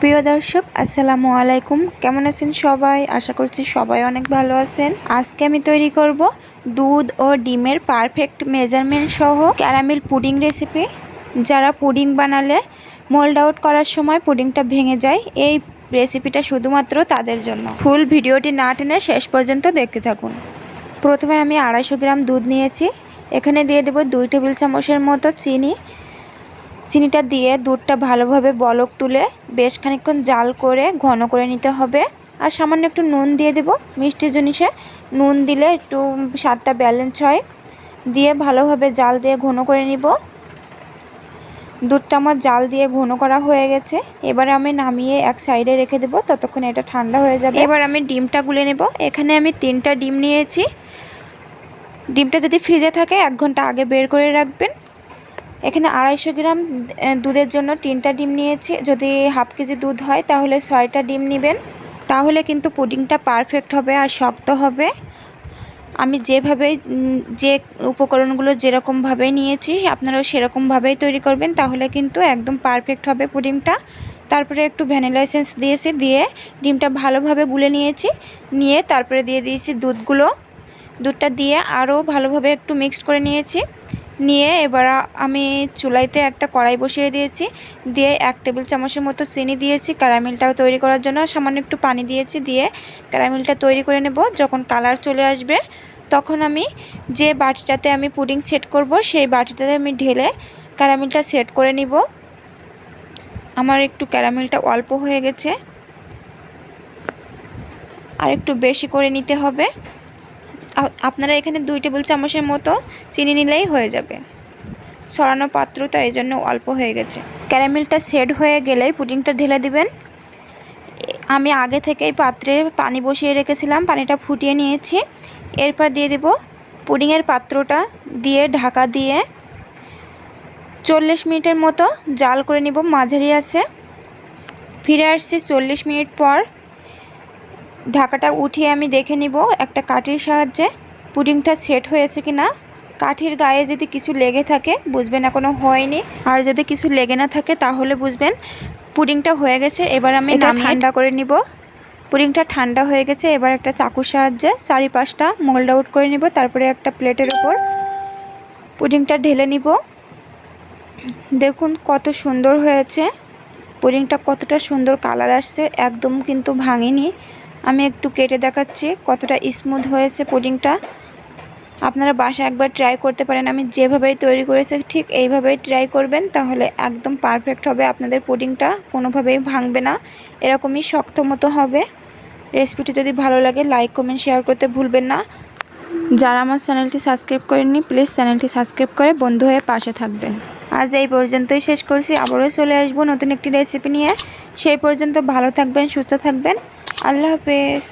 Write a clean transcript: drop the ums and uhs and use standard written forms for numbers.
প্রিয় দর্শক আসসালামু আলাইকুম, কেমন আছেন সবাই? আশা করছি সবাই অনেক ভালো আছেন। আজকে আমি তৈরি করব দুধ ও ডিমের পারফেক্ট মেজারমেন্ট সহ ক্যারামেল পুডিং রেসিপি। যারা পুডিং বানালে মোল্ড আউট করার সময় পুডিংটা ভেঙে যায়, এই রেসিপিটা শুধুমাত্র তাদের জন্য। ফুল ভিডিওটি না টেনে শেষ পর্যন্ত দেখতে থাকুন। প্রথমে আমি 250 গ্রাম দুধ নিয়েছি। এখানে দিয়ে দেব 2 টেবিল চামচের মতো চিনি। চিনিটা দিয়ে দুধটা ভালোভাবে বলক তুলে বেশ খানিকক্ষণ জাল করে ঘন করে নিতে হবে। আর সামান্য একটু নুন দিয়ে দেব, মিষ্টি জিনিসে নুন দিলে একটু স্বাদটা ব্যালেন্স হয়। দিয়ে ভালোভাবে জাল দিয়ে ঘন করে নিব। দুধটা আমার জাল দিয়ে ঘন করা হয়ে গেছে। এবারে আমি নামিয়ে এক সাইডে রেখে দেব, ততক্ষণ এটা ঠান্ডা হয়ে যাবে। এবার আমি ডিমটা গুলে নেব। এখানে আমি 3টা ডিম নিয়েছি। ডিমটা যদি ফ্রিজে থাকে 1 ঘন্টা আগে বের করে রাখবেন। এখানে 250 গ্রাম দুধের জন্য 3টা ডিম নিয়েছি। যদি হাফ কেজি দুধ হয় তাহলে 6টা ডিম নেবেন, তাহলে কিন্তু পুডিংটা পারফেক্ট হবে আর শক্ত হবে। আমি যেভাবে যে উপকরণগুলো যেরকমভাবে নিয়েছি আপনারাও সেরকমভাবেই তৈরি করবেন, তাহলে কিন্তু একদম পারফেক্ট হবে পুডিংটা। তারপরে একটু ভ্যানিলা এসেন্স দিয়েছি, দিয়ে ডিমটা ভালোভাবে গুলে নিয়েছি। নিয়ে তারপরে দিয়ে দিয়েছি দুধটা দিয়ে আরও ভালোভাবে একটু মিক্সড করে নিয়েছি। নিয়ে এবার আমি চুলাইতে একটা কড়াই বসিয়ে দিয়েছি। দিয়ে 1 টেবিল চামচের মতো চিনি দিয়েছি ক্যারামেলটাও তৈরি করার জন্য। সামান্য একটু পানি দিয়েছি, দিয়ে ক্যারামেলটা তৈরি করে নেব। যখন কালার চলে আসবে তখন আমি যে বাটিটাতে আমি পুডিং সেট করব সেই বাটিটাতে আমি ঢেলে ক্যারামেলটা সেট করে নিব। আমার একটু ক্যারামেলটা অল্প হয়ে গেছে, আর একটু বেশি করে নিতে হবে। আপনারা এখানে 2 টেবিল চামচের মতো চিনি নিলেই হয়ে যাবে। ছড়ানো পাত্র তো এই জন্য অল্প হয়ে গেছে। ক্যারামেলটা সেট হয়ে গেলেই পুডিংটা ঢেলে দিবেন। আমি আগে থেকেই পাত্রে পানি বসিয়ে রেখেছিলাম, পানিটা ফুটিয়ে নিয়েছি। এরপর দিয়ে দেব পুডিংয়ের পাত্রটা, দিয়ে ঢাকা দিয়ে 40 মিনিটের মতো জাল করে নিব মাঝারি আছে। ফিরে আসছি 40 মিনিট পর। ঢাকাটা উঠিয়ে আমি দেখে নিব একটা কাঠির সাহায্যে পুডিংটা সেট হয়েছে কিনা। কাঠির গায়ে যদি কিছু লেগে থাকে বুঝবেন এখনো হয়নি, আর যদি কিছু লেগে না থাকে তাহলে বুঝবেন পুডিংটা হয়ে গেছে। এবার আমি ঠান্ডা করে নিব। পুডিংটা ঠান্ডা হয়ে গেছে। এবার একটা চাকুর সাহায্যে চারিপাশটা মোল্ড আউট করে নিব। তারপরে একটা প্লেটের উপর পুডিংটা ঢেলে নিব। দেখুন কত সুন্দর হয়েছে পুডিংটা, কতটা সুন্দর কালার আসছে, একদম কিন্তু ভাঙেনি। আমি একটু কেটে দেখাচ্ছি কতটা স্মুথ হয়েছে পুডিংটা। আপনারা বাসায় একবার ট্রাই করতে পারেন। আমি যেভাবেই তৈরি করেছি ঠিক এইভাবেই ট্রাই করবেন, তাহলে একদম পারফেক্ট হবে। আপনাদের পুডিংটা কোনোভাবেই ভাঙবে না, এরকমই শক্ত মতো হবে। রেসিপিটি যদি ভালো লাগে লাইক কমেন্ট শেয়ার করতে ভুলবেন না। যারা আমার চ্যানেলটি সাবস্ক্রাইব করেননি প্লিজ চ্যানেলটি সাবস্ক্রাইব করে বন্ধু হয়ে পাশে থাকবেন। আজ এই পর্যন্তই শেষ করছি। আবারও চলে আসবো নতুন একটি রেসিপি নিয়ে। সেই পর্যন্ত ভালো থাকবেন, সুস্থ থাকবেন। আল্লাহ হাফেজ।